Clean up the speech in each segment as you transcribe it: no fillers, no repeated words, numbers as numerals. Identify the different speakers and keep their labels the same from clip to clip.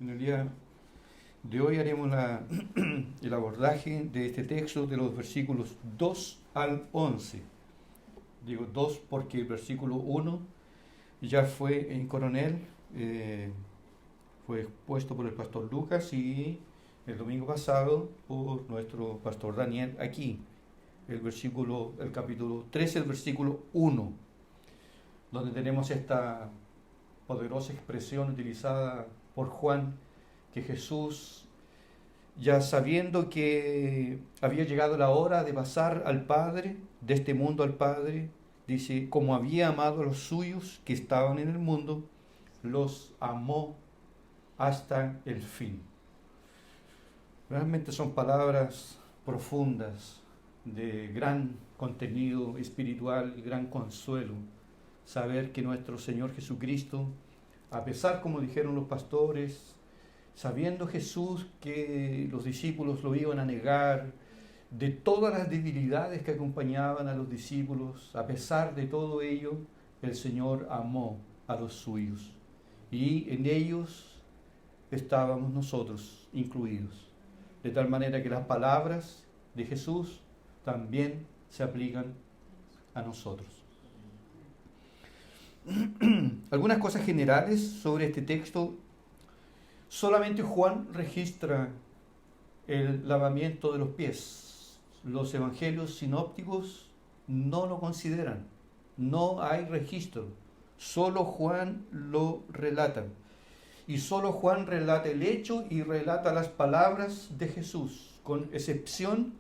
Speaker 1: En el día de hoy haremos el abordaje de este texto de los versículos 2 al 11. Digo 2 porque el versículo 1 ya fue en coronel, fue expuesto por el pastor Lucas y el domingo pasado por nuestro pastor Daniel aquí. El capítulo 13, el versículo 1, donde tenemos esta poderosa expresión utilizada por Juan, que Jesús, ya sabiendo que había llegado la hora de pasar al Padre, de este mundo al Padre, dice, como había amado a los suyos que estaban en el mundo, los amó hasta el fin. Realmente son palabras profundas, de gran contenido espiritual y gran consuelo. Saber que nuestro Señor Jesucristo, a pesar, como dijeron los pastores, sabiendo Jesús que los discípulos lo iban a negar, de todas las debilidades que acompañaban a los discípulos, a pesar de todo ello, el Señor amó a los suyos. Y en ellos estábamos nosotros incluidos. De tal manera que las palabras de Jesús también se aplican a nosotros. Algunas cosas generales sobre este texto. Solamente Juan registra el lavamiento de los pies. Los evangelios sinópticos no lo consideran. No hay registro. Solo Juan lo relata. Y solo Juan relata el hecho y relata las palabras de Jesús, con excepción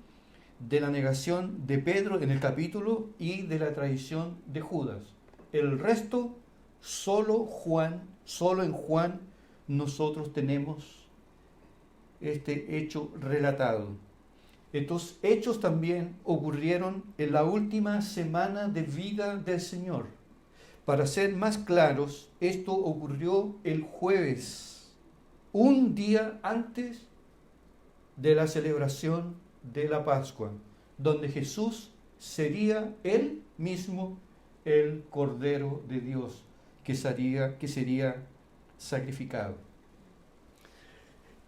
Speaker 1: de la negación de Pedro en el capítulo y de la traición de Judas. El resto, solo en Juan, nosotros tenemos este hecho relatado. Estos hechos también ocurrieron en la última semana de vida del Señor. Para ser más claros, esto ocurrió el jueves, un día antes de la celebración de la Pascua, donde Jesús sería él mismo el Cordero de Dios que sería sacrificado.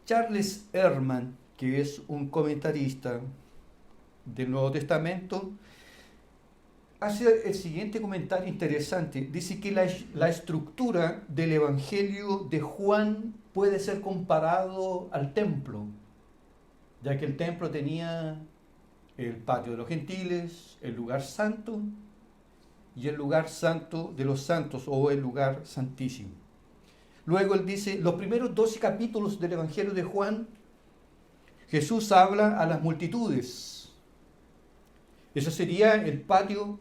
Speaker 1: Charles Ehrman, que es un comentarista del Nuevo Testamento, hace el siguiente comentario interesante. Dice que la estructura del Evangelio de Juan puede ser comparado al templo, ya que el templo tenía el patio de los gentiles, el lugar santo y el lugar santo de los santos, o el lugar santísimo. Luego él dice, los primeros 12 capítulos del Evangelio de Juan, Jesús habla a las multitudes. Eso sería el patio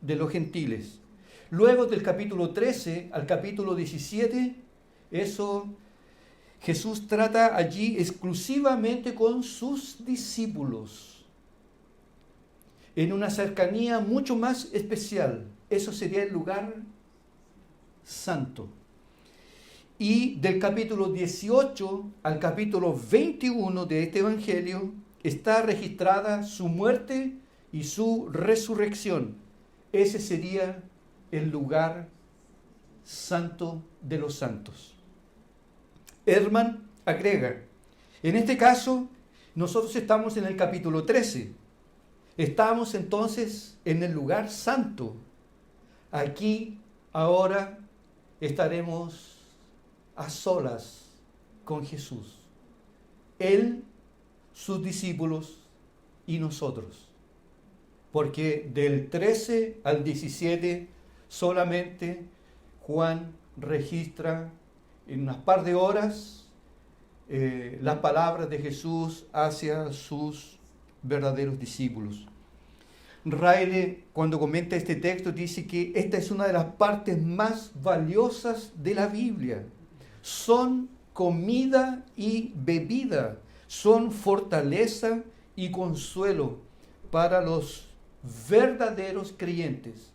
Speaker 1: de los gentiles. Luego del capítulo 13 al capítulo 17, Jesús trata allí exclusivamente con sus discípulos, en una cercanía mucho más especial. Eso sería el lugar santo. Y del capítulo 18 al capítulo 21 de este Evangelio está registrada su muerte y su resurrección. Ese sería el lugar santo de los santos. Ehrman agrega, en este caso, nosotros estamos en el capítulo 13. Estamos entonces en el lugar santo. Aquí, ahora, estaremos a solas con Jesús. Él, sus discípulos y nosotros. Porque del 13 al 17 solamente Juan registra en unas par de horas las palabras de Jesús hacia sus verdaderos discípulos. Riley, cuando comenta este texto, dice que esta es una de las partes más valiosas de la Biblia. Son comida y bebida, son fortaleza y consuelo para los verdaderos creyentes.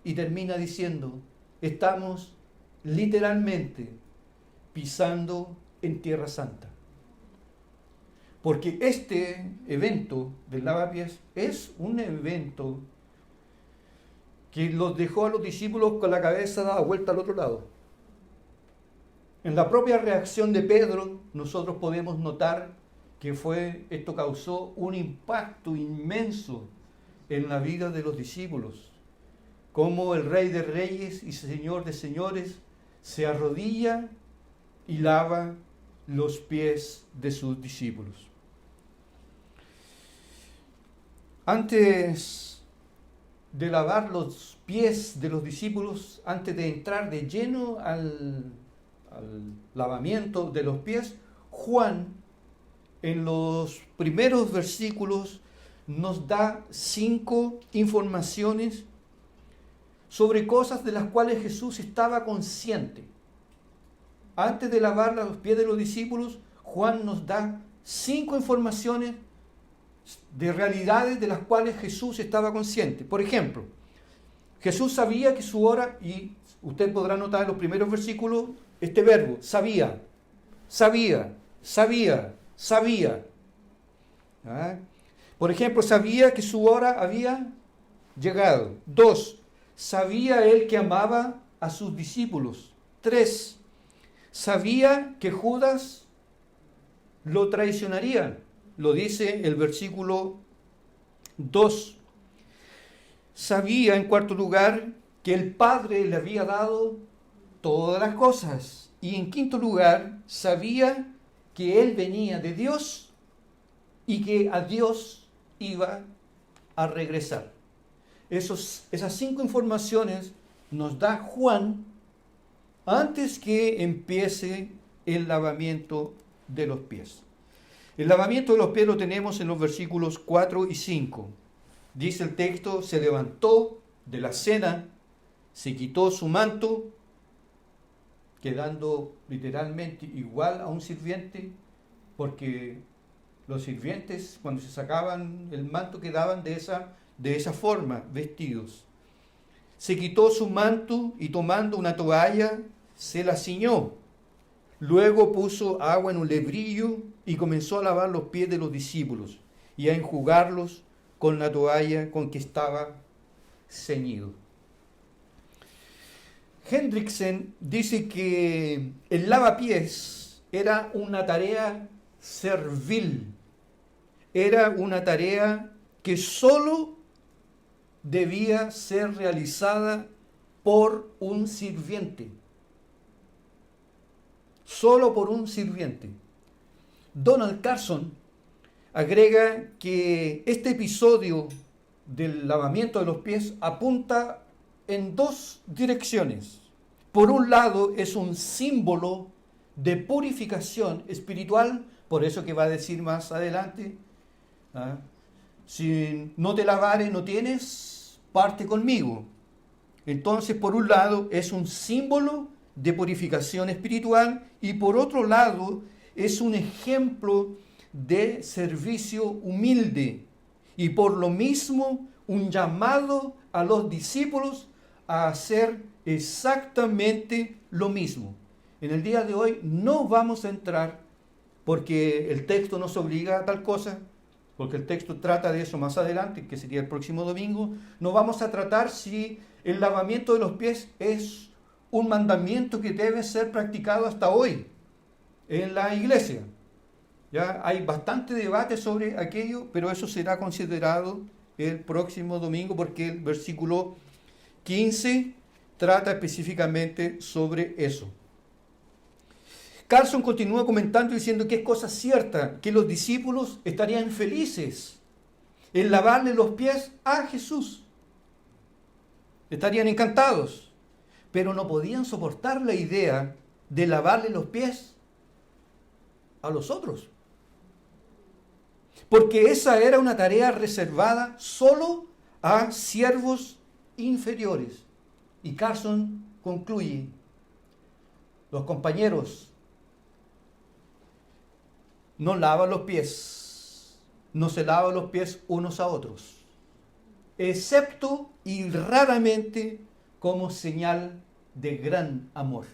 Speaker 1: Y termina diciendo, estamos literalmente pisando en Tierra Santa. Porque este evento del lavapiés es un evento que los dejó a los discípulos con la cabeza dada vuelta al otro lado. En la propia reacción de Pedro, nosotros podemos notar que esto causó un impacto inmenso en la vida de los discípulos. Como el Rey de Reyes y Señor de Señores se arrodilla y lava los pies de sus discípulos. Antes de lavar los pies de los discípulos, antes de entrar de lleno al lavamiento de los pies, Juan, en los primeros versículos, nos da 5 informaciones sobre cosas de las cuales Jesús estaba consciente. Antes de lavar los pies de los discípulos, Juan nos da 5 informaciones de realidades de las cuales Jesús estaba consciente. Por ejemplo, Jesús sabía que su hora, y usted podrá notar en los primeros versículos este verbo, sabía. ¿Ah? Por ejemplo, sabía que su hora había llegado. 2, sabía él que amaba a sus discípulos. 3, sabía que Judas lo traicionaría. Lo dice el versículo 2. Sabía, en cuarto lugar, que el Padre le había dado todas las cosas. Y en quinto lugar, sabía que él venía de Dios y que a Dios iba a regresar. Esas 5 informaciones nos da Juan antes que empiece el lavamiento de los pies. El lavamiento de los pies lo tenemos en los versículos 4 y 5. Dice el texto, se levantó de la cena, se quitó su manto, quedando literalmente igual a un sirviente, porque los sirvientes cuando se sacaban el manto quedaban de esa forma, vestidos. Se quitó su manto y tomando una toalla se la ciñó. Luego puso agua en un lebrillo y comenzó a lavar los pies de los discípulos y a enjugarlos con la toalla con que estaba ceñido. Hendriksen dice que el lavapiés era una tarea servil, era una tarea que solo debía ser realizada por un sirviente. Solo por un sirviente. Donald Carson agrega que este episodio del lavamiento de los pies apunta en 2 direcciones. Por un lado, es un símbolo de purificación espiritual, por eso que va a decir más adelante, si no te lavares no tienes parte conmigo. Entonces, por un lado, es un símbolo de purificación espiritual y por otro lado, es un ejemplo de servicio humilde y por lo mismo un llamado a los discípulos a hacer exactamente lo mismo. En el día de hoy no vamos a entrar, porque el texto nos obliga a tal cosa, porque el texto trata de eso más adelante, que sería el próximo domingo. No vamos a tratar si el lavamiento de los pies es un mandamiento que debe ser practicado hasta hoy en la iglesia. Ya hay bastante debate sobre aquello, pero eso será considerado el próximo domingo, porque el versículo 15 trata específicamente sobre eso. Carson continúa comentando diciendo que es cosa cierta que los discípulos estarían felices en lavarle los pies a Jesús. Estarían encantados, pero no podían soportar la idea de lavarle los pies a los otros. Porque esa era una tarea reservada solo a siervos inferiores. Y Carson concluye, los compañeros no lavan los pies, no se lavan los pies unos a otros, excepto y raramente como señal de gran amor,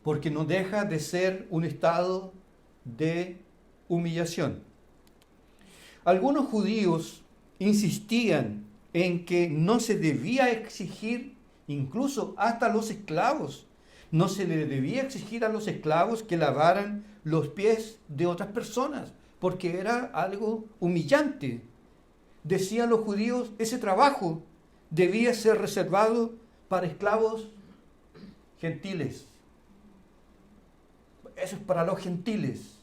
Speaker 1: porque no deja de ser un estado de humillación. Algunos judíos insistían en que no se debía exigir incluso hasta los esclavos No se le debía exigir a los esclavos que lavaran los pies de otras personas, porque era algo humillante. Decían los judíos, ese trabajo debía ser reservado para esclavos gentiles. Eso es para los gentiles.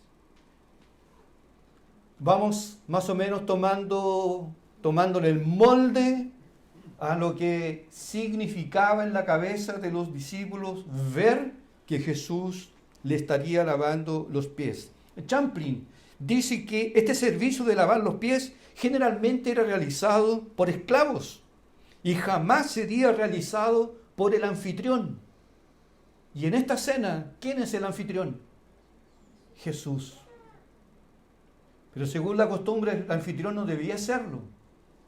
Speaker 1: Vamos más o menos tomándole el molde a lo que significaba en la cabeza de los discípulos ver que Jesús le estaría lavando los pies. Champlin dice que este servicio de lavar los pies generalmente era realizado por esclavos y jamás sería realizado por el anfitrión. Y en esta cena, ¿quién es el anfitrión? Jesús. Pero según la costumbre, el anfitrión no debía hacerlo.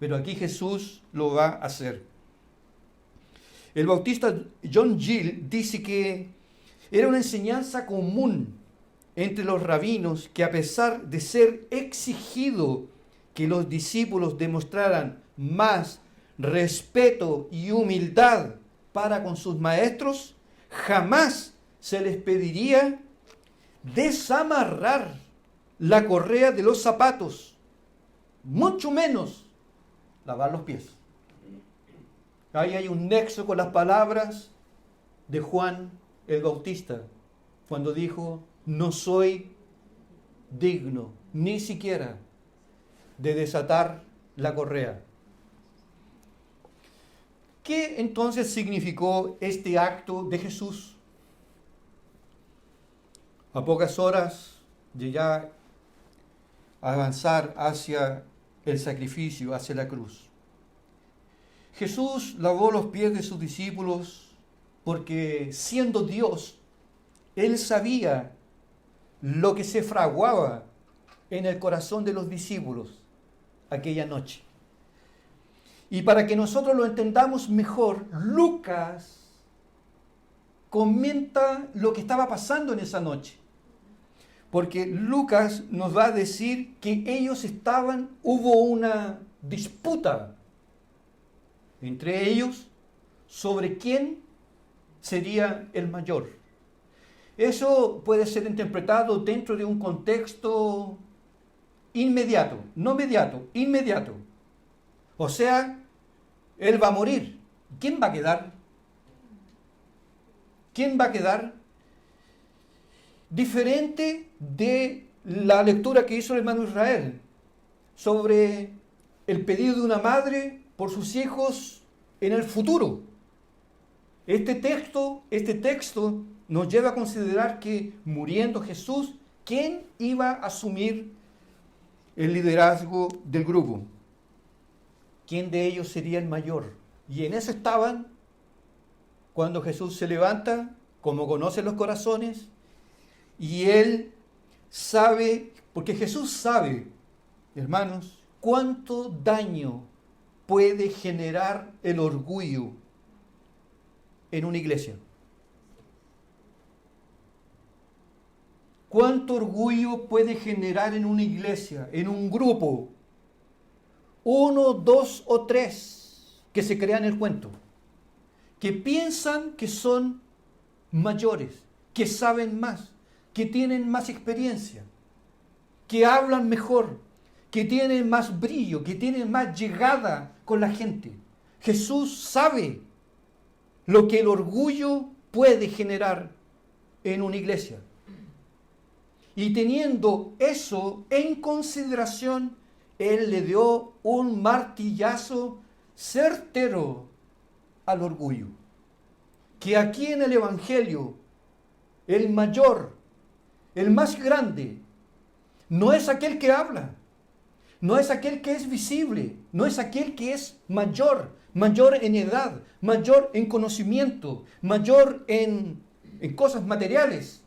Speaker 1: Pero aquí Jesús lo va a hacer. El bautista John Gill dice que era una enseñanza común entre los rabinos que, a pesar de ser exigido que los discípulos demostraran más respeto y humildad para con sus maestros, jamás se les pediría desamarrar la correa de los zapatos, mucho menos lavar los pies. Ahí hay un nexo con las palabras de Juan el Bautista, cuando dijo, no soy digno ni siquiera de desatar la correa. ¿Qué entonces significó este acto de Jesús? A pocas horas de ya avanzar hacia el sacrificio, hacia la cruz, Jesús lavó los pies de sus discípulos porque, siendo Dios, Él sabía lo que se fraguaba en el corazón de los discípulos aquella noche. Y para que nosotros lo entendamos mejor, Lucas comenta lo que estaba pasando en esa noche. Porque Lucas nos va a decir que hubo una disputa entre ellos sobre quién sería el mayor. Eso puede ser interpretado dentro de un contexto inmediato, no mediato, inmediato. O sea, él va a morir. ¿Quién va a quedar? ¿Quién va a quedar? Diferente de la lectura que hizo el hermano Israel sobre el pedido de una madre por sus hijos en el futuro. Este texto nos lleva a considerar que, muriendo Jesús, ¿quién iba a asumir el liderazgo del grupo? ¿Quién de ellos sería el mayor? Y en eso estaban cuando Jesús se levanta, como conoce los corazones, y Él sabe, porque Jesús sabe, hermanos, cuánto daño puede generar el orgullo en una iglesia. ¿Cuánto orgullo puede generar en una iglesia, en un grupo? 1, 2 o 3 que se crean el cuento, que piensan que son mayores, que saben más, que tienen más experiencia, que hablan mejor, que tienen más brillo, que tienen más llegada con la gente. Jesús sabe lo que el orgullo puede generar en una iglesia. Y teniendo eso en consideración, Él le dio un martillazo certero al orgullo. Que aquí en el Evangelio, el mayor, el más grande, no es aquel que habla, no es aquel que es visible, no es aquel que es mayor en edad, mayor en conocimiento, mayor en cosas materiales,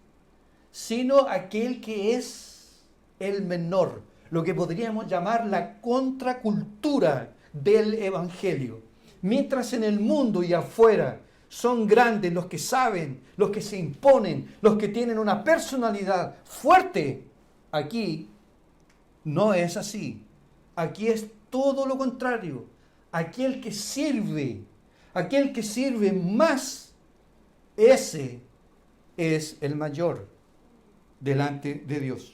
Speaker 1: sino aquel que es el menor, lo que podríamos llamar la contracultura del Evangelio. Mientras en el mundo y afuera son grandes los que saben, los que se imponen, los que tienen una personalidad fuerte, aquí no es así. Aquí es todo lo contrario. Aquel que sirve más, ese es el mayor delante de Dios.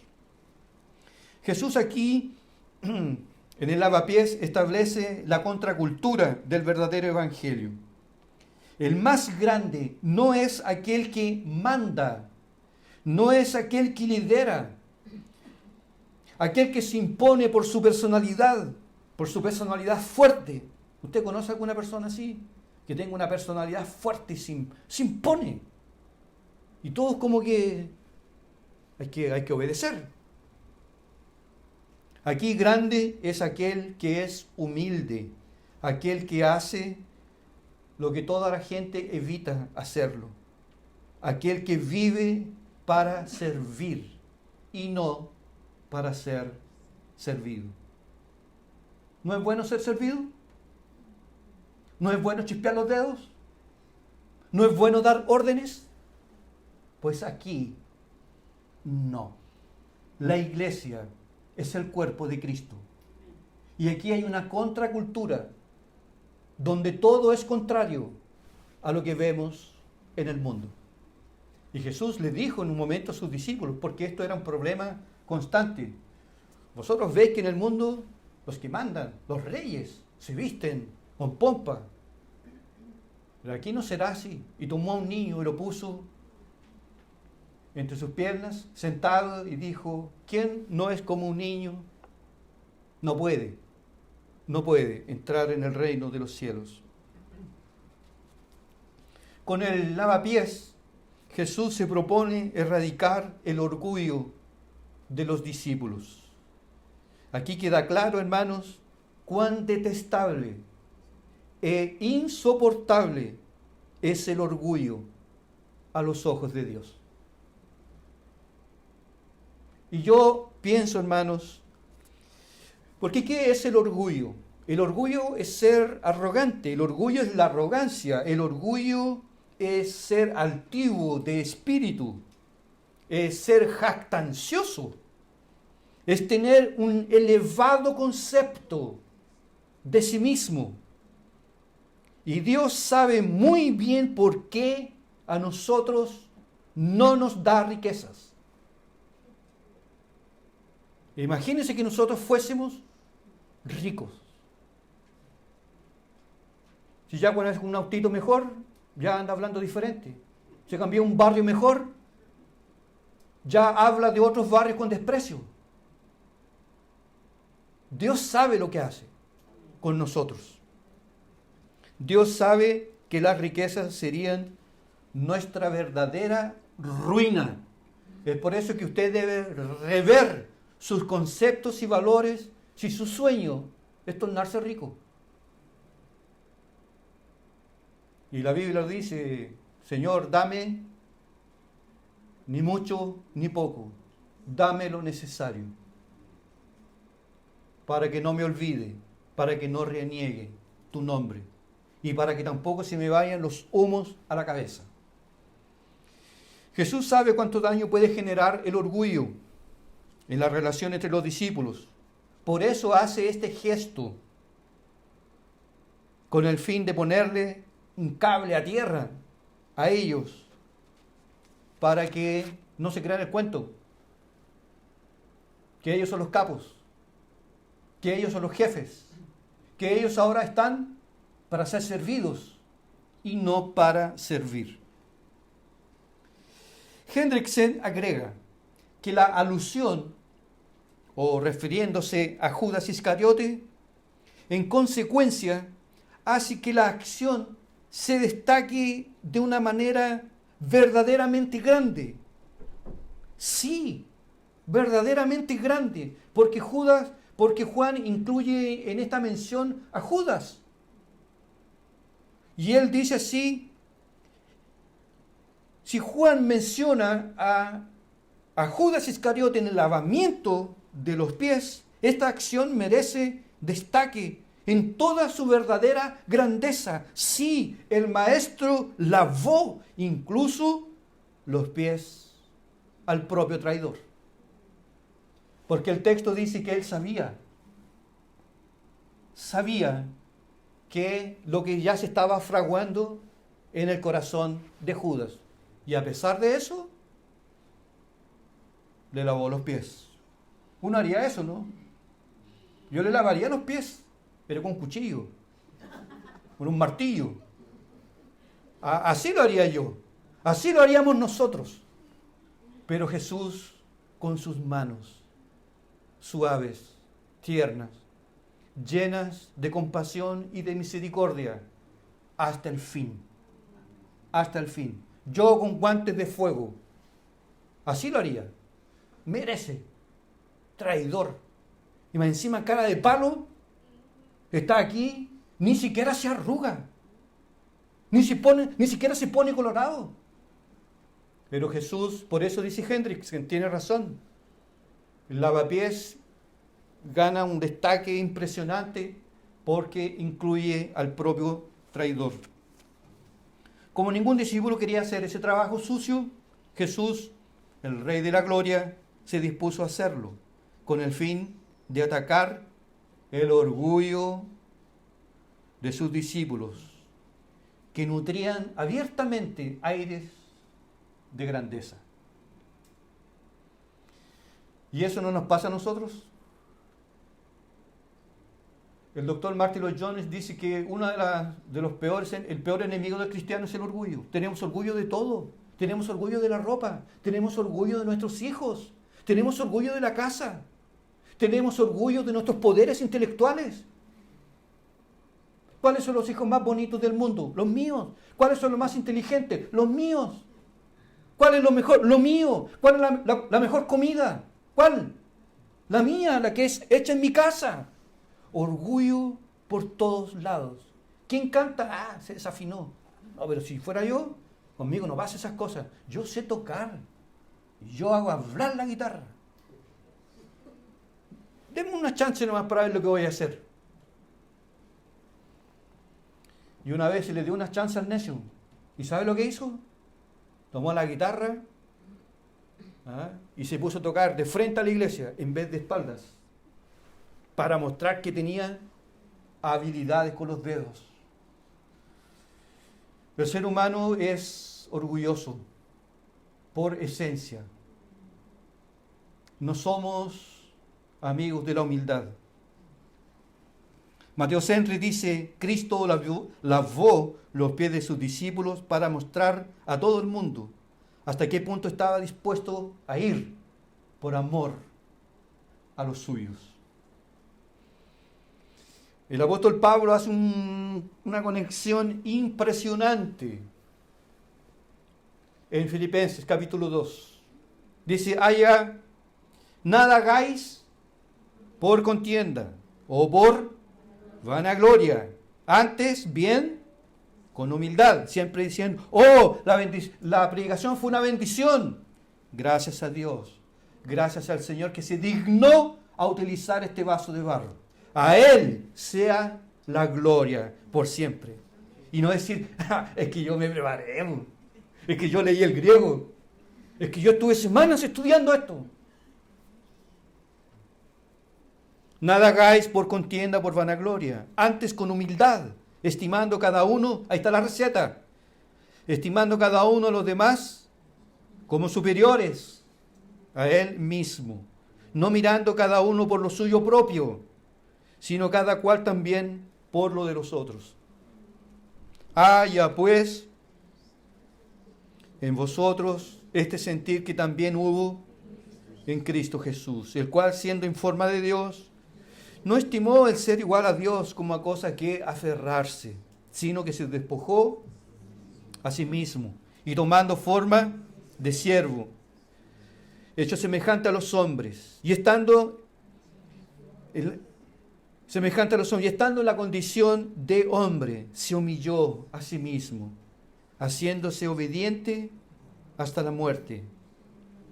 Speaker 1: Jesús aquí, en el lavapiés, establece la contracultura del verdadero evangelio. El más grande no es aquel que manda, no es aquel que lidera, aquel que se impone por su personalidad fuerte. ¿Usted conoce a alguna persona así? Que tenga una personalidad fuerte y se impone. Y todos como que hay que obedecer. Aquí grande es aquel que es humilde, aquel que hace lo que toda la gente evita hacerlo, aquel que vive para servir y no para ser servido. ¿No es bueno ser servido? ¿No es bueno chispear los dedos? ¿No es bueno dar órdenes? Pues aquí no. La iglesia es el cuerpo de Cristo. Y aquí hay una contracultura donde todo es contrario a lo que vemos en el mundo. Y Jesús le dijo en un momento a sus discípulos, porque esto era un problema constante. Vosotros veis que en el mundo los que mandan, los reyes, se visten con pompa. Pero aquí no será así. Y tomó a un niño y lo puso entre sus piernas, sentado, y dijo, ¿quién no es como un niño? No puede entrar en el reino de los cielos. Con el lavapiés, Jesús se propone erradicar el orgullo de los discípulos. Aquí queda claro, hermanos, cuán detestable e insoportable es el orgullo a los ojos de Dios. Y yo pienso, hermanos, porque ¿qué es el orgullo? El orgullo es ser arrogante, el orgullo es la arrogancia, el orgullo es ser altivo de espíritu, es ser jactancioso, es tener un elevado concepto de sí mismo. Y Dios sabe muy bien por qué a nosotros no nos da riquezas. Imagínense que nosotros fuésemos ricos. Si ya con un autito mejor, ya anda hablando diferente. Se cambió un barrio mejor, ya habla de otros barrios con desprecio. Dios sabe lo que hace con nosotros. Dios sabe que las riquezas serían nuestra verdadera ruina. Es por eso que usted debe rever sus conceptos y valores si su sueño es tornarse rico. Y la Biblia dice, Señor, dame ni mucho ni poco, dame lo necesario para que no me olvide, para que no reniegue tu nombre y para que tampoco se me vayan los humos a la cabeza. Jesús sabe cuánto daño puede generar el orgullo en la relación entre los discípulos. Por eso hace este gesto con el fin de ponerle un cable a tierra a ellos para que no se crean el cuento, que ellos son los capos, que ellos son los jefes, que ellos ahora están para ser servidos y no para servir. Hendriksen agrega que la alusión, o refiriéndose a Judas Iscariote, en consecuencia hace que la acción se destaque de una manera verdaderamente grande. Sí, verdaderamente grande, porque Juan incluye en esta mención a Judas. Y él dice así, si Juan menciona a Judas Iscariote en el lavamiento de los pies, esta acción merece destaque en toda su verdadera grandeza. Sí, el maestro lavó incluso los pies al propio traidor. Porque el texto dice que él sabía que lo que ya se estaba fraguando en el corazón de Judas. Y a pesar de eso, le lavó los pies. Uno haría eso, ¿no? Yo le lavaría los pies, pero con cuchillo, con un martillo. Así lo haría yo. Así lo haríamos nosotros. Pero Jesús, con sus manos suaves, tiernas, llenas de compasión y de misericordia, hasta el fin. Hasta el fin. Yo con guantes de fuego. Así lo haría. Merece. Traidor. Y más encima cara de palo. Está aquí. Ni siquiera se arruga. Ni siquiera se pone colorado. Pero Jesús, por eso dice Hendricks, que tiene razón. El lavapiés gana un destaque impresionante porque incluye al propio traidor. Como ningún discípulo quería hacer ese trabajo sucio, Jesús, el Rey de la Gloria, se dispuso a hacerlo, con el fin de atacar el orgullo de sus discípulos, que nutrían abiertamente aires de grandeza. ¿Y eso no nos pasa a nosotros? El doctor Martin Lloyd Jones dice que el peor enemigo del cristiano es el orgullo. Tenemos orgullo de todo. Tenemos orgullo de la ropa. Tenemos orgullo de nuestros hijos. Tenemos orgullo de la casa. Tenemos orgullo de nuestros poderes intelectuales. ¿Cuáles son los hijos más bonitos del mundo? Los míos. ¿Cuáles son los más inteligentes? Los míos. ¿Cuál es lo mejor? Lo mío. ¿Cuál es la mejor comida? ¿Cuál? La mía, la que es hecha en mi casa. Orgullo por todos lados. ¿Quién canta? Se desafinó. No, pero si fuera yo, conmigo no pasa esas cosas. Yo sé tocar. Y yo hago hablar la guitarra. Denme una chance nomás para ver lo que voy a hacer. Y una vez se le dio una chance al necio. ¿Y sabe lo que hizo? Tomó la guitarra y se puso a tocar de frente a la iglesia en vez de espaldas, para mostrar que tenía habilidades con los dedos. El ser humano es orgulloso por esencia. No somos amigos de la humildad. Mateo Henry dice, Cristo lavó los pies de sus discípulos para mostrar a todo el mundo hasta qué punto estaba dispuesto a ir por amor a los suyos. El apóstol Pablo hace una conexión impresionante en Filipenses capítulo 2. Dice, nada hagáis por contienda o por vanagloria, antes bien con humildad, siempre diciendo, la predicación fue una bendición. Gracias a Dios, gracias al Señor que se dignó a utilizar este vaso de barro. A Él sea la gloria por siempre. Y no decir, es que yo me preparé, es que yo leí el griego, es que yo estuve semanas estudiando esto. Nada hagáis por contienda, por vanagloria, antes con humildad, estimando cada uno, ahí está la receta, estimando cada uno a los demás como superiores a él mismo, no mirando cada uno por lo suyo propio, sino cada cual también por lo de los otros. Haya pues en vosotros este sentir que también hubo en Cristo Jesús, el cual siendo en forma de Dios, no estimó el ser igual a Dios como a cosa que aferrarse, sino que se despojó a sí mismo, y tomando forma de siervo, hecho semejante a los hombres, y estando en la condición de hombre, se humilló a sí mismo, haciéndose obediente hasta la muerte,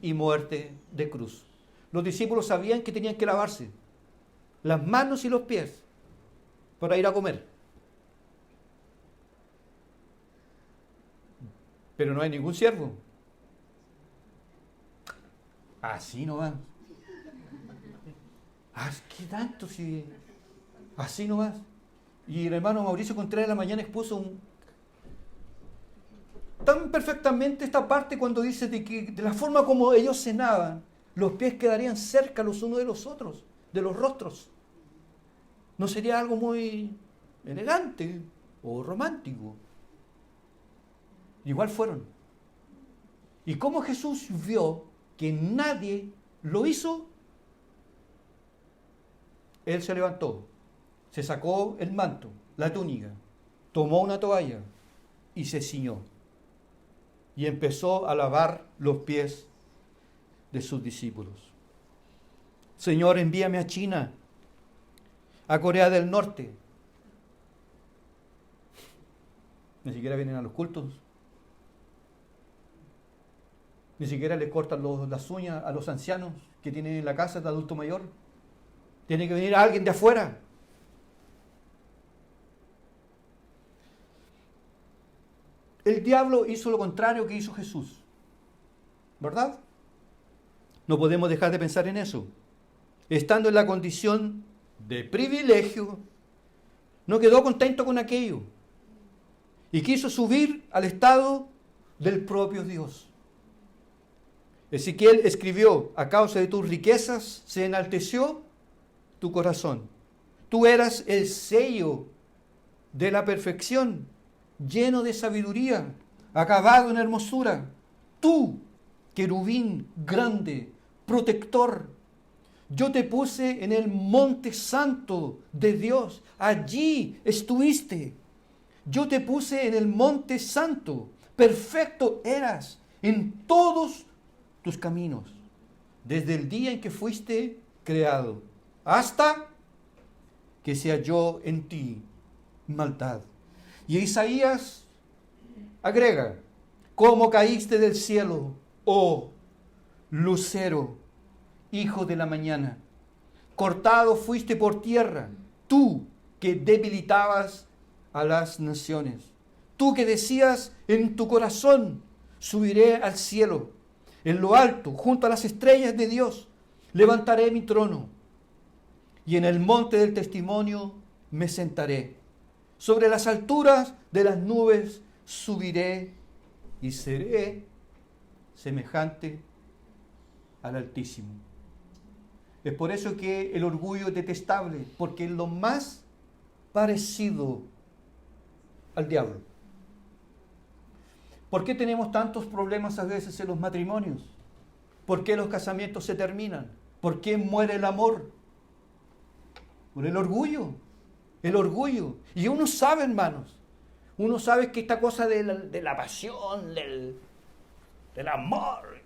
Speaker 1: y muerte de cruz. Los discípulos sabían que tenían que lavarse las manos y los pies para ir a comer. Pero no hay ningún siervo. Así no va. ¿Qué tanto si así no va? Y el hermano Mauricio Contreras en la mañana expuso tan perfectamente esta parte cuando dice de que de la forma como ellos cenaban, los pies quedarían cerca los unos de los otros, de los rostros. No sería algo muy elegante o romántico. Igual fueron. Y como Jesús vio que nadie lo hizo, Él se levantó, se sacó el manto, la túnica, tomó una toalla y se ciñó. Y empezó a lavar los pies de sus discípulos. Señor, envíame a China, a Corea del Norte. Ni siquiera vienen a los cultos. Ni siquiera les cortan las uñas a los ancianos que tienen en la casa de adulto mayor. Tiene que venir alguien de afuera. El diablo hizo lo contrario que hizo Jesús. ¿Verdad? No podemos dejar de pensar en eso. Estando en la condición de privilegio, no quedó contento con aquello y quiso subir al estado del propio Dios. Ezequiel escribió: a causa de tus riquezas se enalteció tu corazón. Tú eras el sello de la perfección, lleno de sabiduría, acabado en hermosura. Tú, querubín grande, protector, yo te puse en el monte santo de Dios. Allí estuviste. Yo te puse en el monte santo. Perfecto eras en todos tus caminos, desde el día en que fuiste creado, hasta que se halló en ti maldad. Y Isaías agrega: ¿cómo caíste del cielo, oh lucero, hijo de la mañana? Cortado fuiste por tierra, tú que debilitabas a las naciones. Tú que decías en tu corazón: subiré al cielo, en lo alto, junto a las estrellas de Dios, levantaré mi trono, y en el monte del testimonio me sentaré. Sobre las alturas de las nubes subiré y seré semejante al Altísimo. Es por eso que el orgullo es detestable, porque es lo más parecido al diablo. ¿Por qué tenemos tantos problemas a veces en los matrimonios? ¿Por qué los casamientos se terminan? ¿Por qué muere el amor? Por el orgullo. El orgullo. Y uno sabe, hermanos, uno sabe que esta cosa de la pasión, del amor,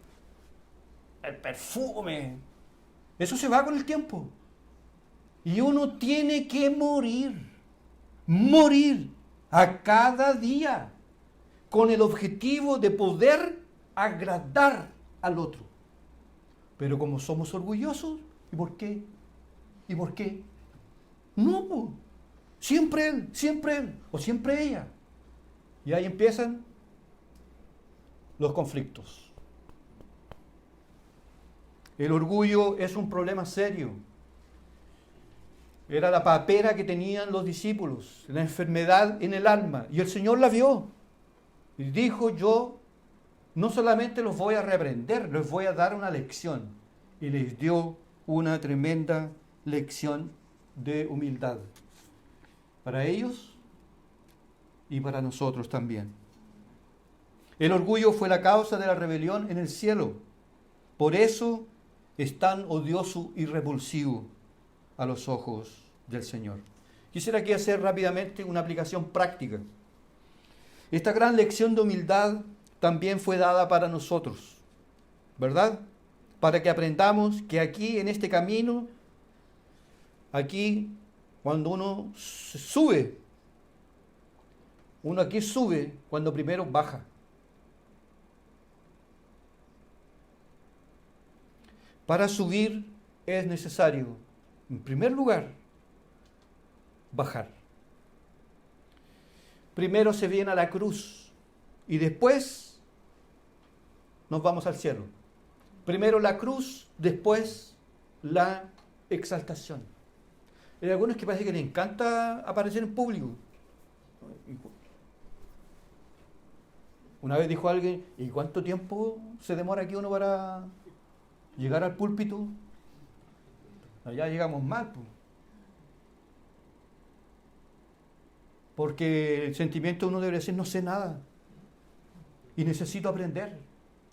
Speaker 1: el perfume, eso se va con el tiempo. Y uno tiene que morir a cada día, con el objetivo de poder agradar al otro. Pero como somos orgullosos, ¿y por qué? ¿Y por qué? No, pues, siempre él, o siempre ella. Y ahí empiezan los conflictos. El orgullo es un problema serio. Era la papera que tenían los discípulos, la enfermedad en el alma. Y el Señor la vio. Y dijo: yo no solamente los voy a reprender, les voy a dar una lección. Y les dio una tremenda lección de humildad. Para ellos y para nosotros también. El orgullo fue la causa de la rebelión en el cielo. Por eso es tan odioso y repulsivo a los ojos del Señor. Quisiera aquí hacer rápidamente una aplicación práctica. Esta gran lección de humildad también fue dada para nosotros, ¿verdad? Para que aprendamos que aquí en este camino, aquí cuando uno sube, uno aquí sube cuando primero baja. Para subir es necesario, en primer lugar, bajar. Primero se viene a la cruz y después nos vamos al cielo. Primero la cruz, después la exaltación. Hay algunos que parece que les encanta aparecer en público. Una vez dijo alguien, ¿y cuánto tiempo se demora aquí uno para llegar al púlpito? Allá llegamos mal, pues. Porque el sentimiento de uno debe decir, no sé nada. Y necesito aprender.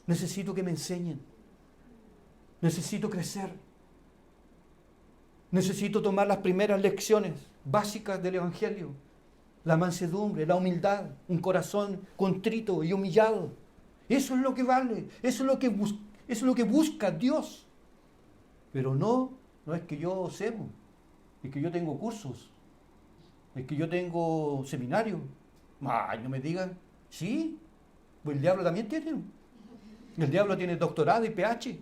Speaker 1: Necesito que me enseñen. Necesito crecer. Necesito tomar las primeras lecciones básicas del Evangelio. La mansedumbre, la humildad, un corazón contrito y humillado. Eso es lo que vale. Eso es lo que busca Dios. Pero no es que yo sé, es que yo tengo cursos. Es que yo tengo seminario. Ay, no me digan. Sí, pues el diablo también tiene. El diablo tiene doctorado y PH.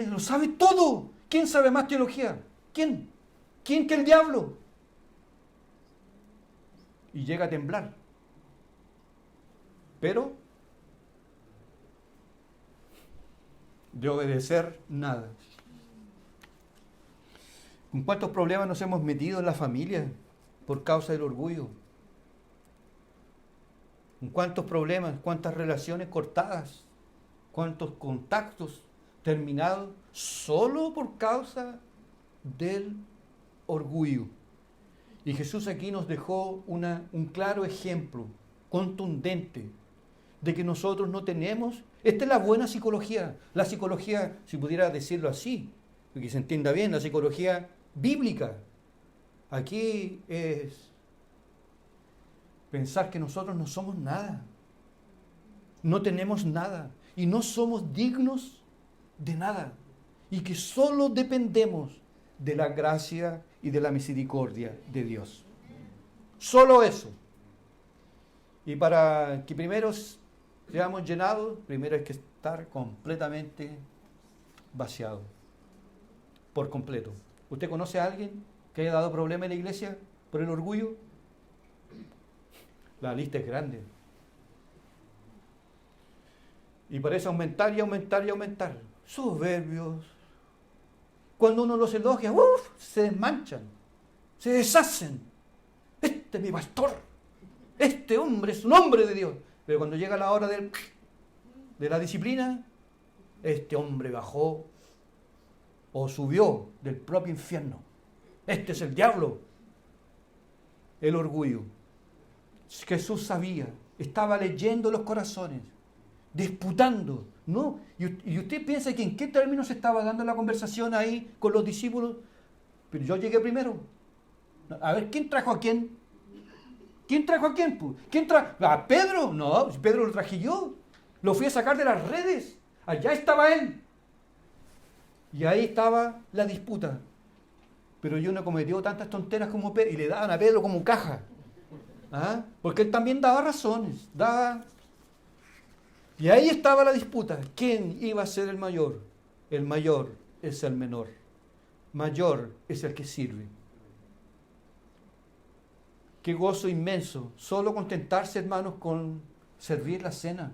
Speaker 1: Lo sabe todo. ¿Quién sabe más teología? ¿Quién? ¿Quién que el diablo? Y llega a temblar. Pero de obedecer nada. ¿Con cuántos problemas nos hemos metido en la familia por causa del orgullo? ¿Con cuántos problemas, cuántas relaciones cortadas, cuántos contactos terminados solo por causa del orgullo? Y Jesús aquí nos dejó un claro ejemplo contundente de que nosotros no tenemos. Esta es la buena psicología. La psicología, si pudiera decirlo así, que se entienda bien, la psicología bíblica. Aquí es pensar que nosotros no somos nada, no tenemos nada y no somos dignos de nada y que solo dependemos de la gracia y de la misericordia de Dios. Solo eso. Y para que primero seamos llenados, primero hay que estar completamente vaciado. Por completo. ¿Usted conoce a alguien que haya dado problema en la iglesia por el orgullo? La lista es grande. Y parece aumentar y aumentar y aumentar. Soberbios. Cuando uno los elogia, se desmanchan, se deshacen. Este es mi pastor. Este hombre es un hombre de Dios. Pero cuando llega la hora de la disciplina, este hombre bajó o subió del propio infierno. Este es el diablo. El orgullo. Jesús sabía, estaba leyendo los corazones, disputando, ¿no? Y usted piensa que en qué términos se estaba dando la conversación ahí con los discípulos. Pero yo llegué primero. A ver, ¿quién trajo a quién? ¿Quién trajo a quién? ¿Quién trajo? ¿A Pedro? No, Pedro lo traje yo. Lo fui a sacar de las redes. Allá estaba él. Y ahí estaba la disputa. Pero yo no cometió tantas tonteras como Pedro. Y le daban a Pedro como caja. ¿Ah? Porque él también daba razones. Y ahí estaba la disputa. ¿Quién iba a ser el mayor? El mayor es el menor. Mayor es el que sirve. Qué gozo inmenso. Solo contentarse, hermanos, con servir la cena.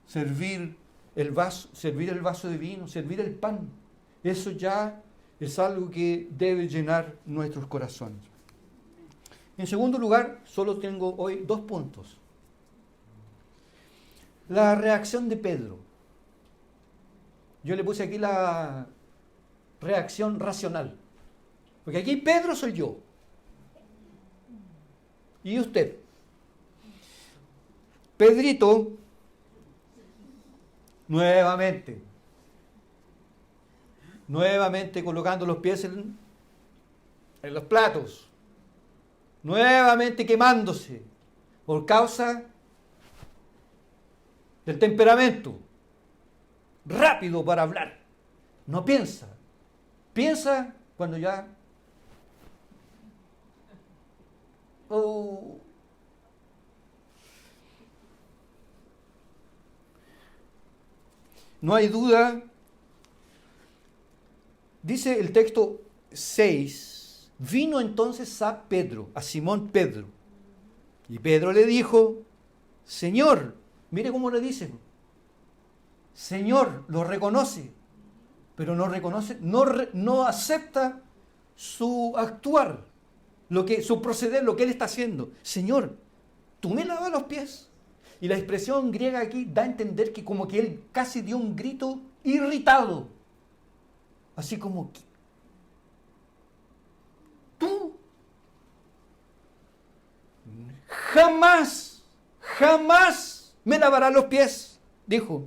Speaker 1: Servir el vaso de vino, servir el pan. Eso ya es algo que debe llenar nuestros corazones. En segundo lugar, solo tengo hoy 2 puntos. La reacción de Pedro. Yo le puse aquí la reacción racional. Porque aquí Pedro soy yo. Y usted. Pedrito, nuevamente colocando los pies en los platos. Nuevamente quemándose por causa del temperamento. Rápido para hablar. No piensa. Piensa cuando ya... No hay duda. Dice el texto 6, vino entonces a Pedro, a Simón Pedro. Y Pedro le dijo, Señor, mire cómo le dice, Señor, lo reconoce, pero no reconoce, no acepta su actuar, su proceder, lo que él está haciendo. Señor, ¿tú me lavas los pies? Y la expresión griega aquí da a entender que como que él casi dio un grito irritado. Así como, tú jamás, jamás me lavarás los pies, dijo.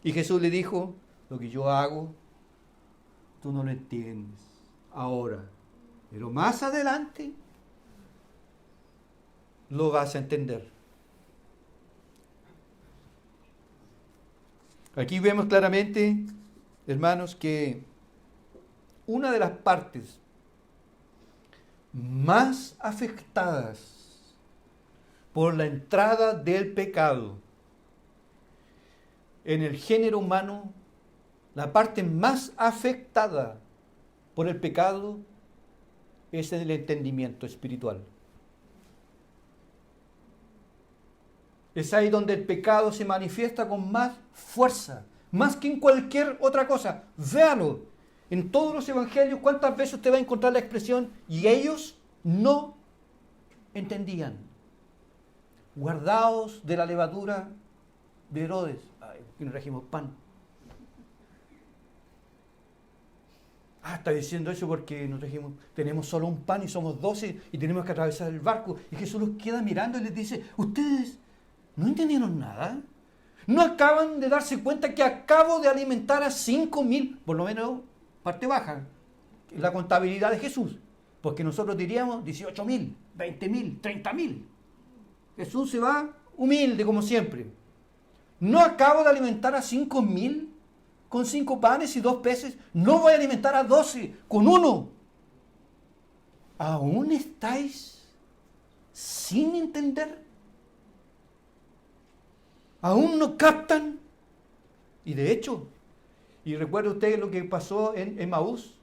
Speaker 1: Y Jesús le dijo, lo que yo hago, tú no lo entiendes ahora, pero más adelante lo vas a entender. Aquí vemos claramente, hermanos, que una de las partes más afectadas por la entrada del pecado en el género humano, la parte más afectada por el pecado es en el entendimiento espiritual. Es ahí donde el pecado se manifiesta con más fuerza, más que en cualquier otra cosa. Véalo. En todos los evangelios, ¿cuántas veces usted va a encontrar la expresión y ellos no entendían? Guardaos de la levadura de Herodes. Ay, que no trajimos pan. Está diciendo eso porque no trajimos, tenemos solo un pan y somos 12 y tenemos que atravesar el barco. Y Jesús los queda mirando y les dice, ustedes no entendieron nada. No acaban de darse cuenta que acabo de alimentar a 5,000, por lo menos parte baja, la contabilidad de Jesús. Porque nosotros diríamos 18,000, 20,000, 30,000. Jesús se va humilde como siempre. No acabo de alimentar a 5,000 con 5 panes y 2 peces. No voy a alimentar a 12 con 1. ¿Aún estáis sin entender? ¿Aún no captan? Y de hecho, y recuerda usted lo que pasó en Emaús,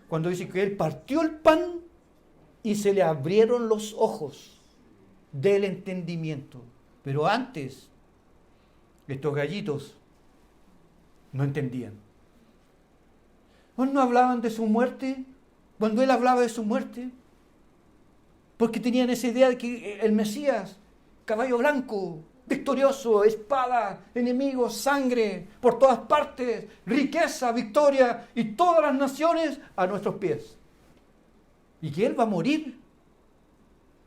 Speaker 1: cuando dice que él partió el pan y se le abrieron los ojos del entendimiento. Pero antes, estos gallitos no entendían. ¿No hablaban de su muerte? Cuando él hablaba de su muerte, porque tenían esa idea de que el Mesías, caballo blanco, victorioso, espada, enemigos, sangre, por todas partes, riqueza, victoria y todas las naciones a nuestros pies. ¿Y que él va a morir?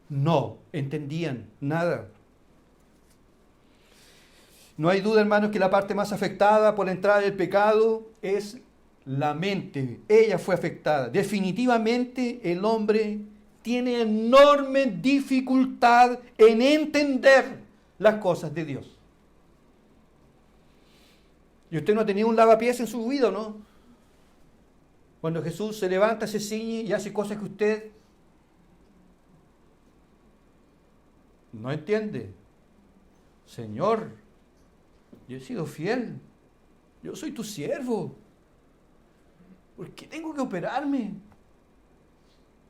Speaker 1: No entendían nada. No hay duda, hermanos, que la parte más afectada por la entrada del pecado es la mente. Ella fue afectada. Definitivamente el hombre tiene enorme dificultad en entender las cosas de Dios. Y usted no ha tenido un lavapiés en su vida, ¿no? Cuando Jesús se levanta, se ciñe y hace cosas que usted no entiende. Señor, yo he sido fiel. Yo soy tu siervo. ¿Por qué tengo que operarme?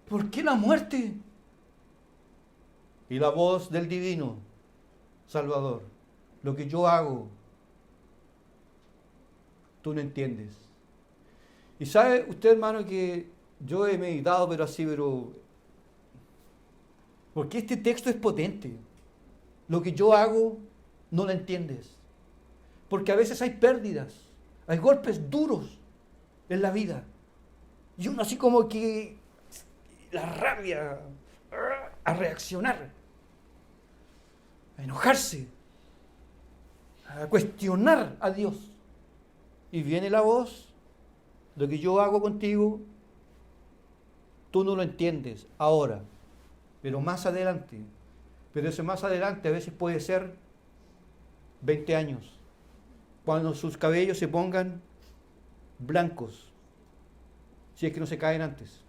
Speaker 1: ¿Por qué la muerte? Y la voz del divino Salvador, lo que yo hago, tú no entiendes. Y sabe usted, hermano, que yo he meditado, porque este texto es potente. Lo que yo hago, no lo entiendes. Porque a veces hay pérdidas, hay golpes duros en la vida. Y uno así como que la rabia a reaccionar, a enojarse, a cuestionar a Dios. Y viene la voz, lo que yo hago contigo, tú no lo entiendes ahora, pero más adelante. Pero ese más adelante a veces puede ser 20 años, cuando sus cabellos se pongan blancos, si es que no se caen antes.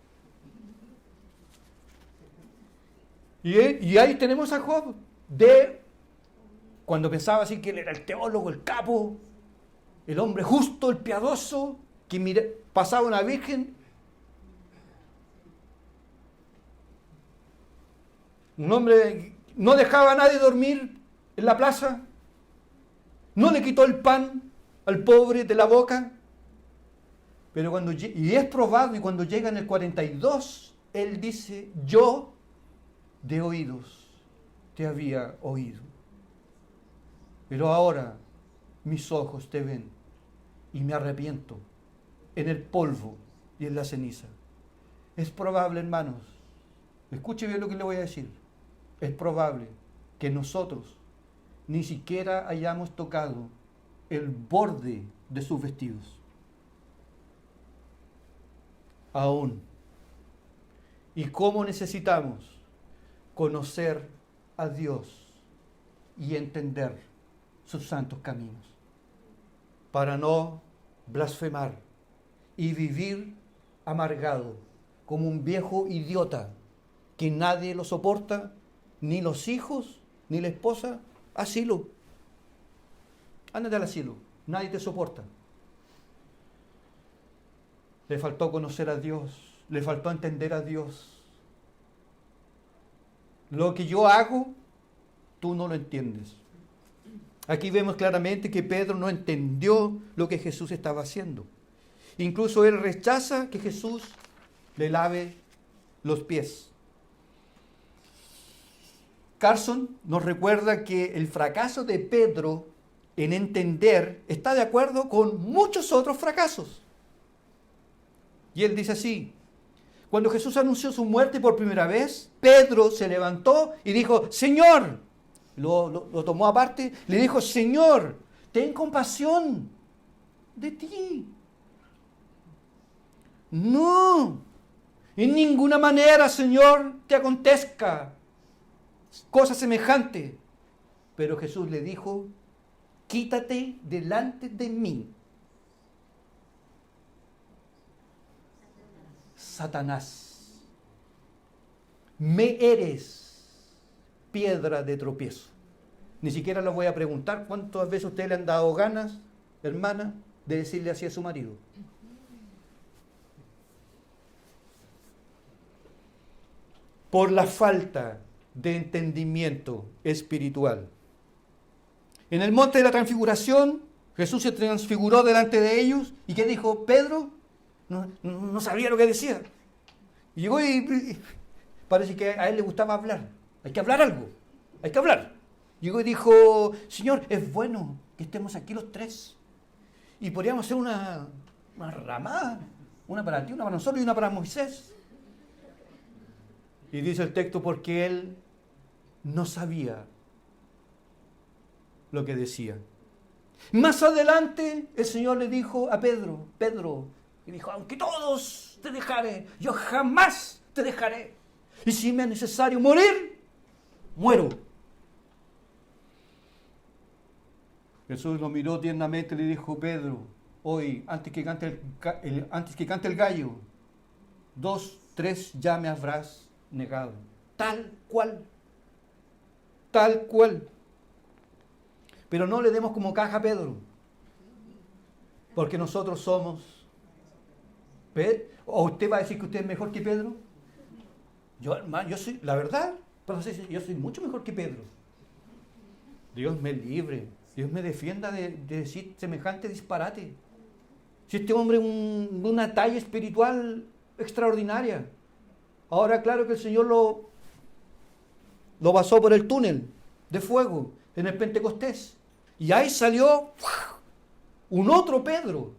Speaker 1: Y ahí tenemos a Job, cuando pensaba así que él era el teólogo, el capo, el hombre justo, el piadoso, que pasaba una virgen, un hombre no dejaba a nadie dormir en la plaza, no le quitó el pan al pobre de la boca, pero y es probado, y cuando llega en el 42, él dice, yo de oídos te había oído, pero ahora mis ojos te ven y me arrepiento en el polvo y en la ceniza. Es probable, hermanos, escuche bien lo que le voy a decir, es probable que nosotros ni siquiera hayamos tocado el borde de sus vestidos. Aún. ¿Y cómo necesitamos conocer a Dios y entender sus santos caminos? Para no blasfemar y vivir amargado como un viejo idiota que nadie lo soporta, ni los hijos, ni la esposa. Asilo. Ándate al asilo. Nadie te soporta. Le faltó conocer a Dios. Le faltó entender a Dios. Lo que yo hago, tú no lo entiendes. Aquí vemos claramente que Pedro no entendió lo que Jesús estaba haciendo. Incluso él rechaza que Jesús le lave los pies. Carson nos recuerda que el fracaso de Pedro en entender está de acuerdo con muchos otros fracasos. Y él dice así: cuando Jesús anunció su muerte por primera vez, Pedro se levantó y dijo: Señor, lo tomó aparte, le dijo: Señor, ten compasión de ti. No, en ninguna manera, Señor, te acontezca cosa semejante. Pero Jesús le dijo: quítate delante de mí, Satanás. Me eres piedra de tropiezo. Ni siquiera le voy a preguntar cuántas veces a usted le han dado ganas, hermana, de decirle así a su marido. Por la falta de entendimiento espiritual. En el monte de la transfiguración, Jesús se transfiguró delante de ellos. ¿Y qué dijo? Pedro no sabía lo que decía. Y llegó y parece que a él le gustaba hablar. Hay que hablar algo. Hay que hablar. Llegó y dijo: Señor, es bueno que estemos aquí los tres. Y podríamos hacer una ramada. Una para ti, una para nosotros y una para Moisés. Y dice el texto: porque él no sabía lo que decía. Más adelante el Señor le dijo a Pedro, y dijo: aunque todos te dejare, yo jamás te dejaré. Y si me es necesario morir, muero. Jesús lo miró tiernamente y le dijo: Pedro, hoy, antes que cante el gallo, 2, 3 ya me habrás negado. Tal cual. Tal cual. Pero no le demos como caja a Pedro, porque nosotros somos. ¿O usted va a decir que usted es mejor que Pedro? Yo, hermano, yo soy, la verdad, yo soy mucho mejor que Pedro. Dios me libre, Dios me defienda de decir semejante disparate. Si este hombre es de una talla espiritual extraordinaria. Ahora, claro que el Señor lo pasó por el túnel de fuego en el Pentecostés. Y ahí salió un otro Pedro,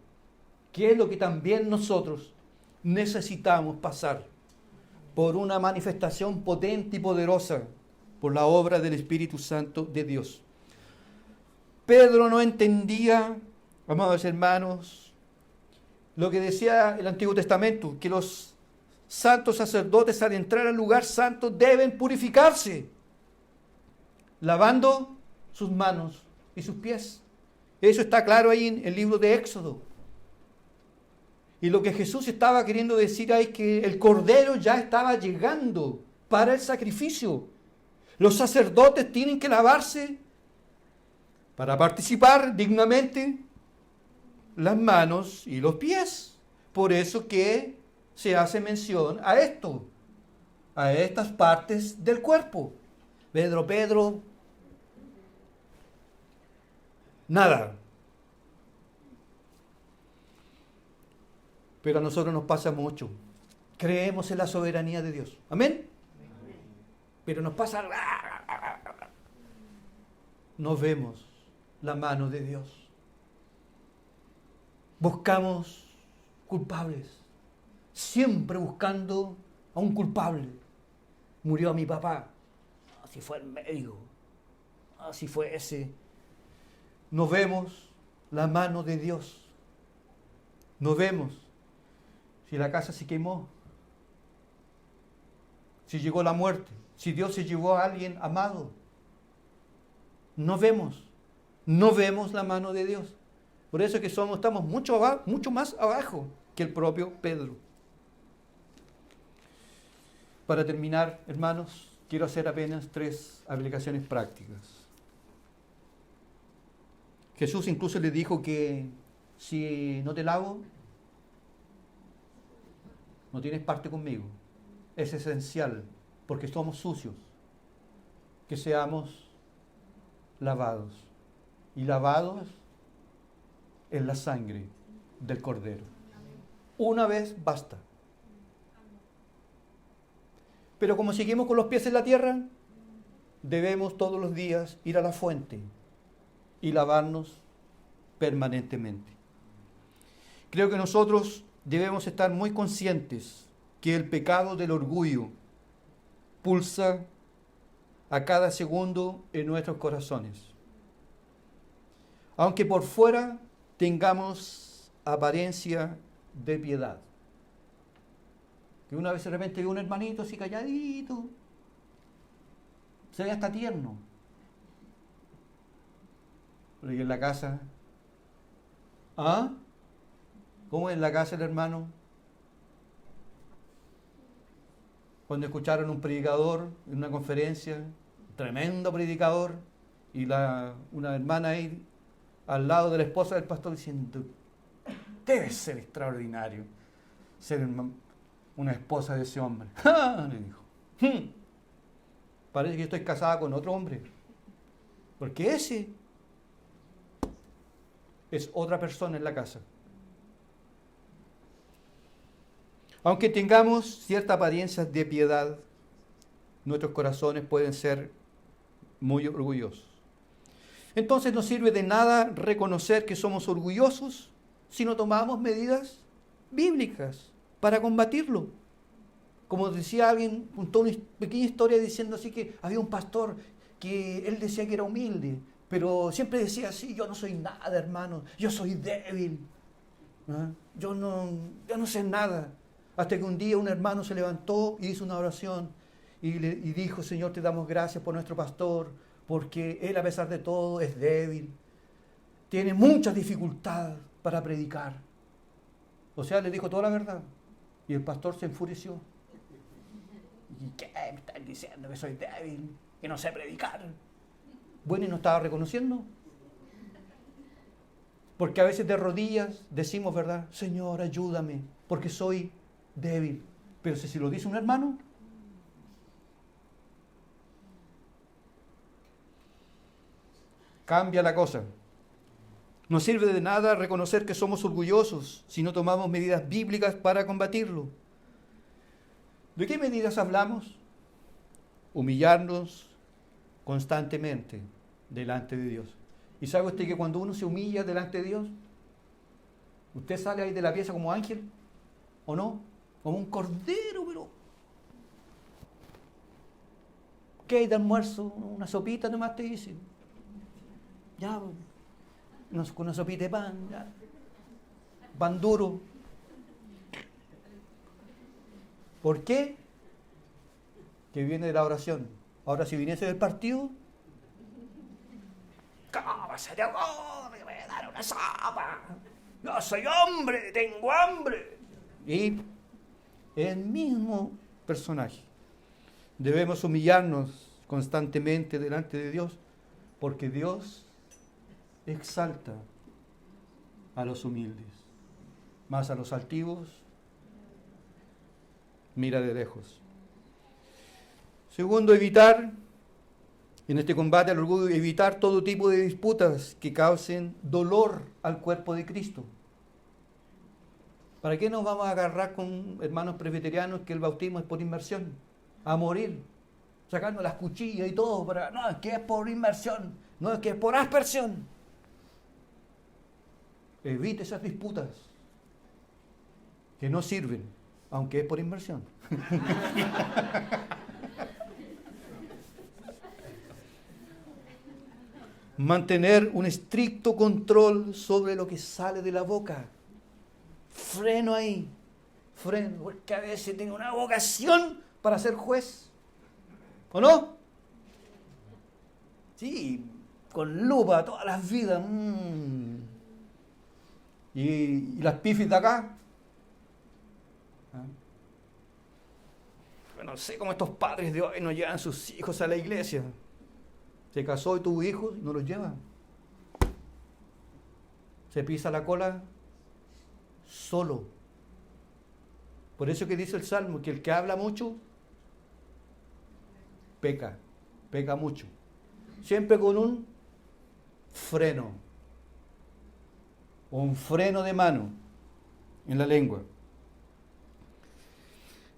Speaker 1: que es lo que también nosotros necesitamos pasar por una manifestación potente y poderosa por la obra del Espíritu Santo de Dios. Pedro no entendía, amados hermanos, lo que decía el Antiguo Testamento, que los santos sacerdotes al entrar al lugar santo deben purificarse, lavando sus manos y sus pies. Eso está claro ahí en el libro de Éxodo. Y lo que Jesús estaba queriendo decir ahí es que el Cordero ya estaba llegando para el sacrificio. Los sacerdotes tienen que lavarse para participar dignamente las manos y los pies. Por eso que se hace mención a esto, a estas partes del cuerpo. Pedro, nada. Pero a nosotros nos pasa mucho. Creemos en la soberanía de Dios. ¿Amén? Pero nos pasa no vemos la mano de Dios. Buscamos culpables, siempre buscando a un culpable. Murió mi papá, así fue el médico, así fue ese. No vemos la mano de Dios. No vemos si la casa se quemó, si llegó la muerte, si Dios se llevó a alguien amado. No vemos la mano de Dios. Por eso es que estamos mucho más abajo que el propio Pedro. Para terminar, hermanos, quiero hacer apenas 3 aplicaciones prácticas. Jesús incluso le dijo que si no te lavo, no tienes parte conmigo. Es esencial, porque somos sucios, que seamos lavados. Y lavados en la sangre del Cordero. Una vez basta. Pero como seguimos con los pies en la tierra, debemos todos los días ir a la fuente y lavarnos permanentemente. Creo que nosotros debemos estar muy conscientes que el pecado del orgullo pulsa a cada segundo en nuestros corazones. Aunque por fuera tengamos apariencia de piedad. Que una vez de repente ve un hermanito así calladito, se ve hasta tierno. Pero ¿y en la casa? ¿Ah? ¿Cómo es en la casa el hermano? Cuando escucharon un predicador en una conferencia, tremendo predicador, y una hermana ahí al lado de la esposa del pastor diciendo, debe ser extraordinario ser una esposa de ese hombre. ¡Ja! Le dijo. Parece que estoy casada con otro hombre. Porque ese es otra persona en la casa. Aunque tengamos cierta apariencia de piedad, nuestros corazones pueden ser muy orgullosos. Entonces no sirve de nada reconocer que somos orgullosos si no tomamos medidas bíblicas para combatirlo. Como decía alguien, contó una pequeña historia diciendo así que había un pastor que él decía que era humilde, pero siempre decía así, yo no soy nada, hermano, yo soy débil, ¿ah? Yo no sé nada. Hasta que un día un hermano se levantó y hizo una oración y dijo, Señor, te damos gracias por nuestro pastor, porque él a pesar de todo es débil, tiene muchas dificultades para predicar. O sea, le dijo toda la verdad. Y el pastor se enfureció. ¿Y qué me están diciendo? Que soy débil, que no sé predicar. Bueno, y no estaba reconociendo. Porque a veces de rodillas decimos, ¿verdad? Señor, ayúdame, porque soy débil. Pero si lo dice un hermano, cambia la cosa. No sirve de nada reconocer que somos orgullosos si no tomamos medidas bíblicas para combatirlo. ¿De qué medidas hablamos? Humillarnos constantemente delante de Dios. ¿Y sabe usted que cuando uno se humilla delante de Dios, usted sale ahí de la pieza como ángel? ¿O no? Como un cordero, pero... ¿Qué hay de almuerzo? Una sopita nomás te dicen. Ya, con una sopita de pan, ya. Pan duro. ¿Por qué? Que viene de la oración. Ahora, si viniese del partido, ¿cómo se te ocurre que me voy a dar una sopa? Yo soy hombre, tengo hambre. Y el mismo personaje. Debemos humillarnos constantemente delante de Dios, porque Dios exalta a los humildes, más a los altivos mira de lejos. Segundo, evitar, en este combate al orgullo, evitar todo tipo de disputas que causen dolor al cuerpo de Cristo. ¿Para qué nos vamos a agarrar con hermanos presbiterianos que el bautismo es por inmersión? A morir. sacando las cuchillas y todo, no, es que es por inmersión, no, es que es por aspersión. Evite esas disputas que no sirven, aunque es por inmersión. Mantener un estricto control sobre lo que sale de la boca. Freno ahí, freno, porque a veces tengo una vocación para ser juez. ¿O no? Sí, con lupa todas las vidas. ¿Y las pifis de acá? No sé cómo estos padres de hoy no llevan sus hijos a la iglesia. Se casó y tuvo hijos y no los lleva. Se pisa la cola solo. Por eso que dice el Salmo, que el que habla mucho, peca mucho. Siempre con un freno, o un freno de mano en la lengua.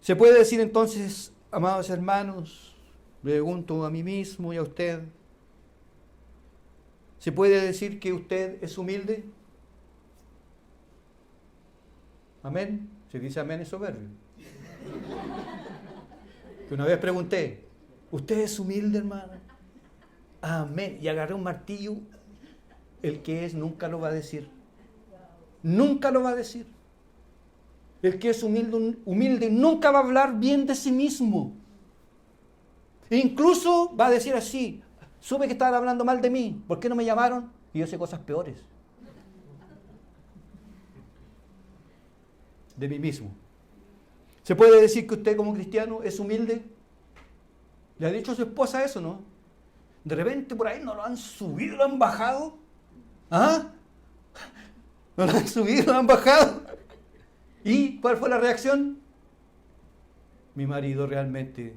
Speaker 1: Se puede decir entonces, amados hermanos, le pregunto a mí mismo y a usted, ¿se puede decir que usted es humilde? Amén. Se dice amén es soberbio. Que una vez pregunté, ¿usted es humilde, hermano? Amén. Y agarré un martillo. El que es nunca lo va a decir. Nunca lo va a decir. El que es humilde nunca va a hablar bien de sí mismo. E incluso va a decir así, supe que estaban hablando mal de mí, ¿por qué no me llamaron? Y yo sé cosas peores de mí mismo. ¿Se puede decir que usted como cristiano es humilde? ¿Le ha dicho a su esposa eso, no? De repente por ahí no lo han subido, lo han bajado. ¿Ah? ¿No lo han subido, lo han bajado? ¿Y cuál fue la reacción? Mi marido realmente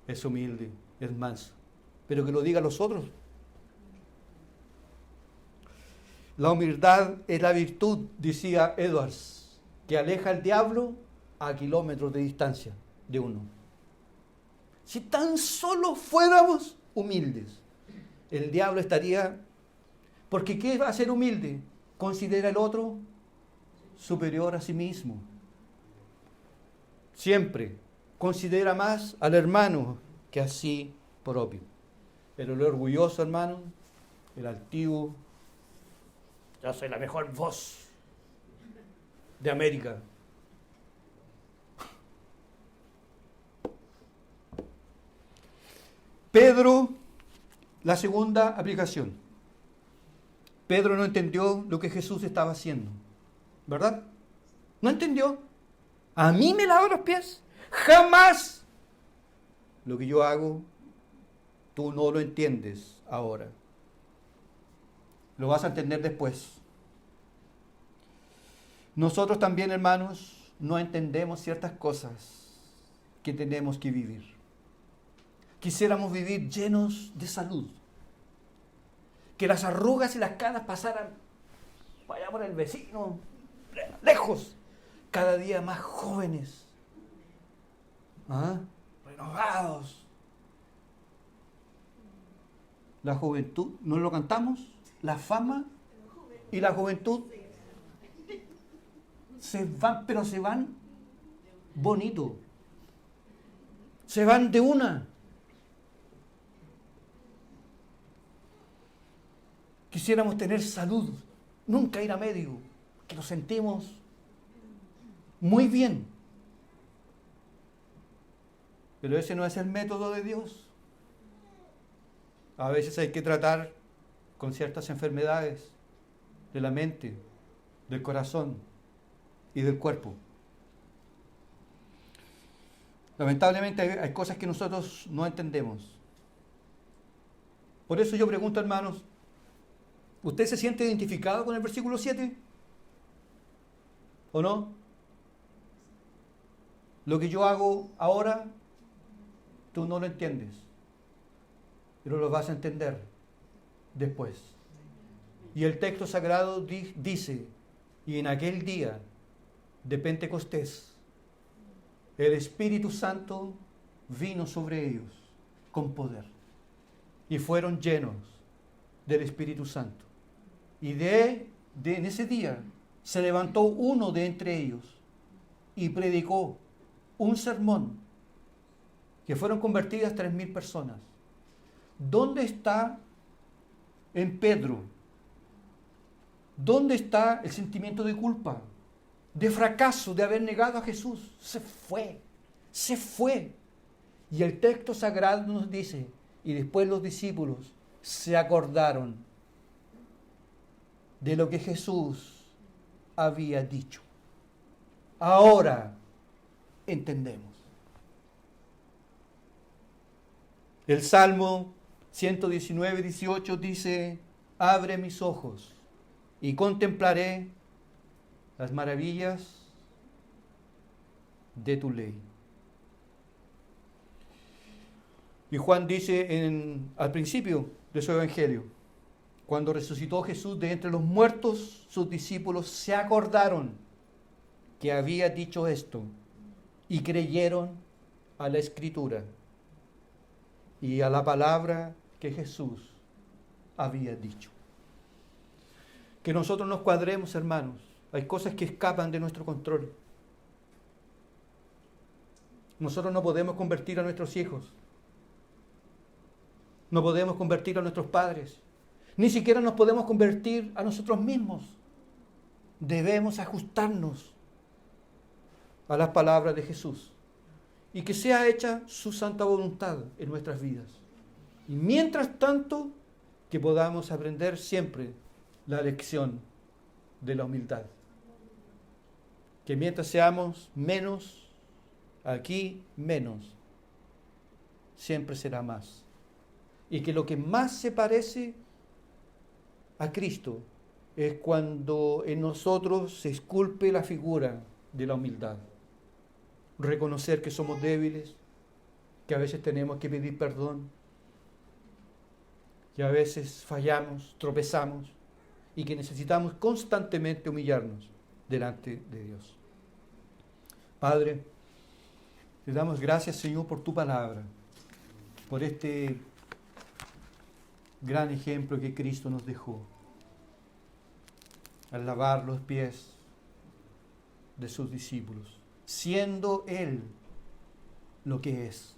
Speaker 1: es humilde, es manso. Pero que lo digan los otros. La humildad es la virtud, decía Edwards, que aleja al diablo a kilómetros de distancia de uno. Si tan solo fuéramos humildes, el diablo estaría... Porque ¿qué va a ser humilde? Considera al otro superior a sí mismo. Siempre considera más al hermano que a sí propio. Pero el orgulloso hermano, el altivo, yo soy la mejor voz de América. Pedro, la segunda aplicación. Pedro no entendió lo que Jesús estaba haciendo, ¿verdad? No entendió. ¿A mí me lava los pies? Jamás. Lo que yo hago, tú no lo entiendes ahora. Lo vas a entender después. Nosotros también, hermanos, no entendemos ciertas cosas que tenemos que vivir. Quisiéramos vivir llenos de salud. Que las arrugas y las canas pasaran allá por el vecino, lejos. Cada día más jóvenes. Renovados. La juventud, ¿no lo cantamos? La fama y la juventud se van, pero se van bonito. Se van de una. Quisiéramos tener salud, nunca ir a médico, que nos sentimos muy bien. Pero ese no es el método de Dios. A veces hay que tratar con ciertas enfermedades de la mente, del corazón y del cuerpo. Lamentablemente hay cosas que nosotros no entendemos. Por eso yo pregunto, hermanos, ¿usted se siente identificado con el versículo 7? ¿O no? Lo que yo hago ahora, tú no lo entiendes, pero lo vas a entender después. Y el texto sagrado dice, y en aquel día de Pentecostés, el Espíritu Santo vino sobre ellos con poder y fueron llenos del Espíritu Santo. Y en ese día se levantó uno de entre ellos y predicó un sermón que fueron convertidas 3.000 personas. ¿Dónde está en Pedro? ¿Dónde está el sentimiento de culpa, de fracaso, de haber negado a Jesús? Se fue. Y el texto sagrado nos dice, y después los discípulos se acordaron de lo que Jesús había dicho. Ahora entendemos. El Salmo 119, 18 dice, abre mis ojos y contemplaré las maravillas de tu ley. Y Juan dice al principio de su evangelio, cuando resucitó Jesús de entre los muertos, sus discípulos se acordaron que había dicho esto y creyeron a la Escritura y a la palabra que Jesús había dicho. Que nosotros nos cuadremos, hermanos. Hay cosas que escapan de nuestro control. Nosotros no podemos convertir a nuestros hijos. No podemos convertir a nuestros padres. Ni siquiera nos podemos convertir a nosotros mismos. Debemos ajustarnos a las palabras de Jesús y que sea hecha su santa voluntad en nuestras vidas. Y mientras tanto, que podamos aprender siempre la lección de la humildad. Que mientras seamos menos, aquí menos, siempre será más. Y que lo que más se parece a Cristo es cuando en nosotros se esculpe la figura de la humildad. Reconocer que somos débiles, que a veces tenemos que pedir perdón, que a veces fallamos, tropezamos y que necesitamos constantemente humillarnos delante de Dios. Padre, te damos gracias, Señor, por tu palabra, por este gran ejemplo que Cristo nos dejó al lavar los pies de sus discípulos, siendo Él lo que es,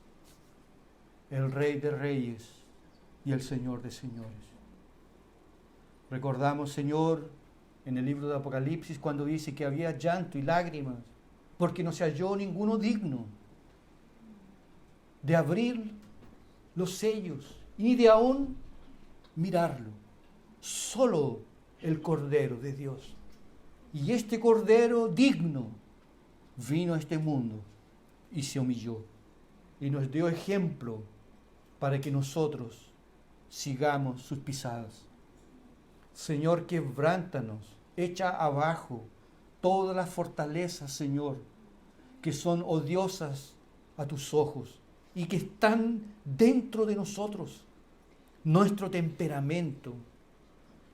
Speaker 1: el Rey de Reyes y el Señor de Señores. Recordamos, Señor, en el libro de Apocalipsis cuando dice que había llanto y lágrimas porque no se halló ninguno digno de abrir los sellos y de aún mirarlo. Solo el Cordero de Dios. Y este Cordero digno vino a este mundo y se humilló y nos dio ejemplo para que nosotros sigamos sus pisadas. Señor, quebrántanos, echa abajo todas las fortalezas, Señor, que son odiosas a tus ojos y que están dentro de nosotros. Nuestro temperamento,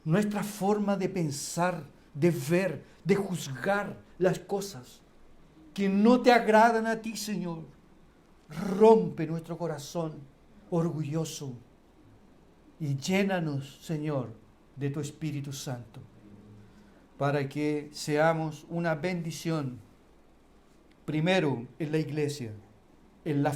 Speaker 1: nuestra forma de pensar, de ver, de juzgar las cosas que no te agradan a ti, Señor. Rompe nuestro corazón orgulloso y llénanos, Señor, de tu Espíritu Santo, para que seamos una bendición, primero en la iglesia, en la